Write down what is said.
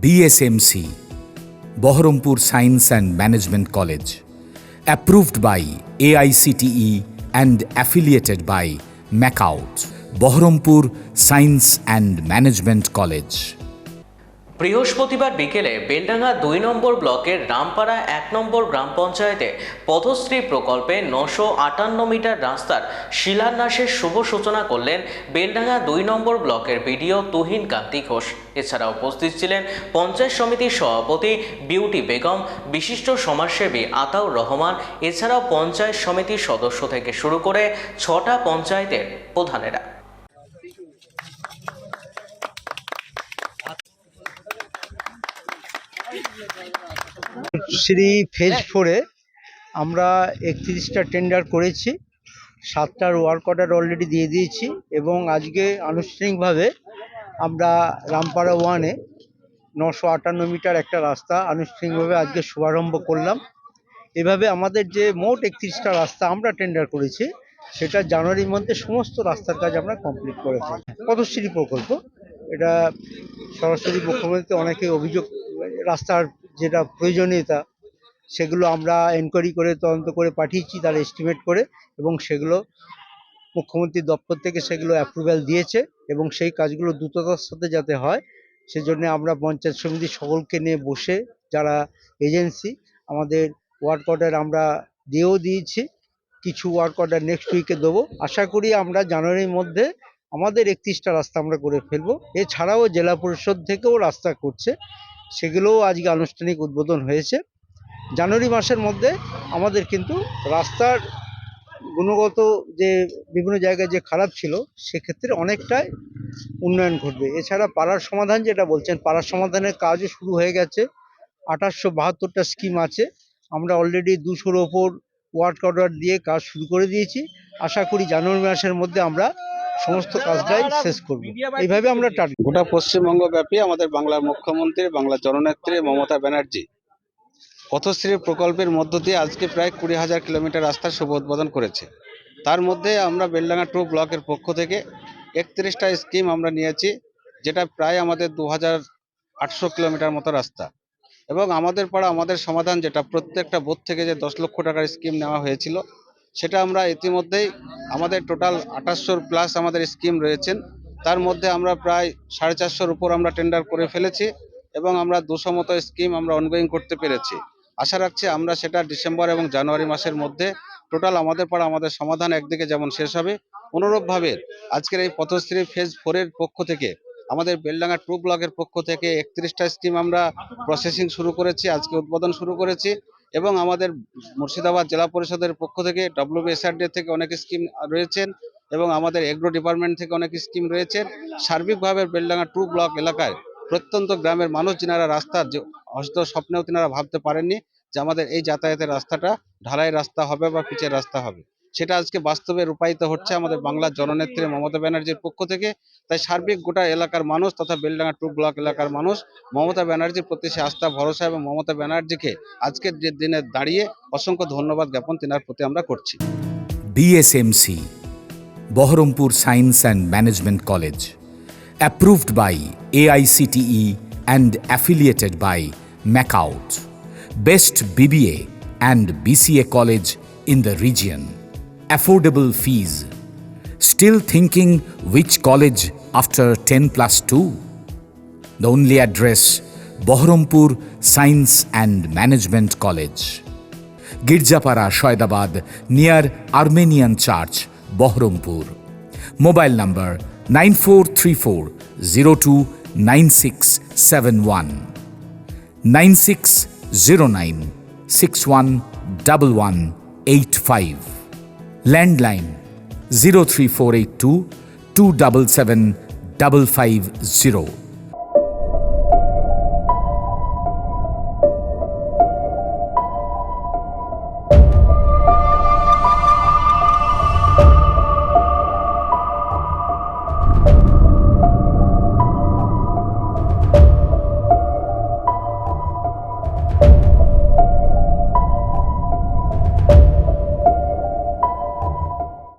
BSMC, Baharampur Science and Management College, approved by AICTE and affiliated by MAKAUT, Baharampur Science and Management College. বৃহস্পতিবার বিকেলে বেলডাঙ্গা ২ নম্বর ব্লকের রামপাড়া ১ নম্বর গ্রাম পঞ্চায়েতে পথশ্রী প্রকল্পে ৯৫৮ metre রাস্তার শিলান্যাসের শুভ সূচনা করলেন বেলডাঙ্গা ২ নম্বর ব্লকের বিডিও তুহিন কান্তি ঘোষ। এছাড়া উপস্থিত ছিলেন পঞ্চায়েত সমিতির সভাপতি বিউটি বেগম, বিশিষ্ট সমাজসেবী আতাউর রহমান, এছাড়াও পঞ্চায়েত সমিতির সদস্য থেকে শুরু করে ৬টা পঞ্চায়েতের প্রধানেরা। শ্রী ফেজ 4-এ আমরা 31টা টেন্ডার করেছি, 7টার ওয়ার্ক অর্ডার অলরেডি দিয়ে দিয়েছি এবং আজকে আনুষ্ঠানিকভাবে আমরা রামপাড়া 1-এ 958 মিটার একটা রাস্তা আনুষ্ঠানিকভাবে আজকে শুভারম্ভ করলাম। এভাবে আমাদের যে মোট 31টা রাস্তা আমরা টেন্ডার করেছি সেটা জানুয়ারির মধ্যে সমস্ত রাস্তার কাজ আমরা কমপ্লিট করেছি। পথশ্রী প্রকল্প, এটা সরাসরি মুখ্যমন্ত্রী অনেকে অভিযোগ, রাস্তার যেটা প্রয়োজনীয়তা সেগুলো আমরা এনকোয়ারি করে তদন্ত করে পাঠিয়েছি, তার এস্টিমেট করে, এবং সেগুলো মুখ্যমন্ত্রীর দপ্তর থেকে সেগুলো অ্যাপ্রুভ্যাল দিয়েছে এবং সেই কাজগুলো দ্রুততার সাথে যাতে হয় সেজন্য আমরা পঞ্চায়েত সমিতির সকলকে নিয়ে বসে, যারা এজেন্সি, আমাদের ওয়ার্ক অর্ডার আমরা দিয়েও দিয়েছি, কিছু ওয়ার্ক অর্ডার নেক্সট উইকে দেবো। আশা করি আমরা জানুয়ারির মধ্যে আমাদের 31টা রাস্তা আমরা করে ফেলবো। এছাড়াও জেলা পরিষদ থেকেও রাস্তা করছে, সেগুলোও আজকে আনুষ্ঠানিক উদ্বোধন হয়েছে। জানুয়ারি মাসের মধ্যে আমাদের কিন্তু রাস্তার গুণগত যে বিভিন্ন জায়গায় যে খারাপ ছিল সেক্ষেত্রে অনেকটাই উন্নয়ন ঘটবে। এছাড়া পাড়ার সমাধান যেটা বলছেন, পাড়ার সমাধানের কাজও শুরু হয়ে গেছে। 2872টা স্কিম আছে, আমরা অলরেডি 200-র ওপর ওয়ার্ক অর্ডার দিয়ে কাজ শুরু করে দিয়েছি। আশা করি জানুয়ারি মাসের মধ্যে আমরা সমস্ত কাজটাই শেষ করব। এইভাবে আমরা গোটা পশ্চিমবঙ্গ ব্যাপী আমাদের বাংলার মুখ্যমন্ত্রী, বাংলা জননেত্রী মমতা ব্যানার্জি পথশ্রী প্রকল্পের মধ্য দিয়ে আজকে প্রায় 20,000 কিলোমিটার রাস্তার শুভ উদ্বোধন করেছে। তার মধ্যে আমরা বেলডাঙ্গা 2 ব্লকের পক্ষ থেকে 31টা স্কিম আমরা নিয়েছি, যেটা প্রায় আমাদের 2,800 কিলোমিটার মতো রাস্তা। এবং আমাদের পাড়া আমাদের সমাধান, যেটা প্রত্যেকটা বুথ থেকে যে 10 লক্ষ টাকার স্কিম নেওয়া হয়েছিল, সেটা আমরা ইতিমধ্যেই আমাদের টোটাল 2800 প্লাস আমাদের স্কিম রয়েছেন। তার মধ্যে আমরা প্রায় 450-র উপর আমরা টেন্ডার করে ফেলেছি এবং আমরা 200 মতো স্কিম আমরা অনগোয়িং করতে পেরেছি। আশা রাখছি আমরা সেটা ডিসেম্বর এবং জানুয়ারি মাসের মধ্যে টোটাল আমাদের পাড়া আমাদের সমাধান একদিকে যেমন শেষ হবে, অনুরূপভাবে আজকের এই পথশ্রী ফেজ 4-এর পক্ষ থেকে আমাদের বেলডাঙ্গা 2 ব্লকের পক্ষ থেকে 31টা স্কিম আমরা প্রসেসিং শুরু করেছি, আজকে উদ্বোধন শুরু করেছি। এবং আমাদের মুর্শিদাবাদ জেলা পরিষদের পক্ষ থেকে WBSRD থেকে অনেক স্কিম রয়েছেন এবং আমাদের এগ্রো ডিপার্টমেন্ট থেকে অনেক স্কিম রয়েছে। সার্বিকভাবে বেলডাঙ্গা 2 ব্লক এলাকায় প্রত্যন্ত গ্রামের মানুষ যিনারা রাস্তা হয়তো স্বপ্নেও তিনারা ভাবতে পারেননি যে আমাদের এই যাতায়াতের রাস্তাটা ঢালাই রাস্তা হবে বা পিচের রাস্তা হবে, সেটা আজকে বাস্তবে রূপায়িত হচ্ছে আমাদের বাংলার জননেত্রী মমতা ব্যানার্জির পক্ষ থেকে। তাই সার্বিক গোটা এলাকার মানুষ তথা বেলডাঙ্গা 2 ব্লক এলাকার মানুষ মমতা ব্যানার্জির প্রতি সে আস্থা ভরসা এবং মমতা ব্যানার্জিকে আজকের যে দিনে দাঁড়িয়ে অসংখ্য ধন্যবাদ জ্ঞাপন তিনার প্রতি আমরা করছি। BSMC, Baharampur Science and Management College, approved by AICTE and affiliated by MAKAUT, best BBA and BCA college in the region. Affordable fees. Still thinking which college after 10+2? The only address, Baharampur Science and Management College, Girjapara, Shoydabad, near Armenian Church, Baharampur. Mobile number 9434029671, 9609611185. Landline 03482 277 550.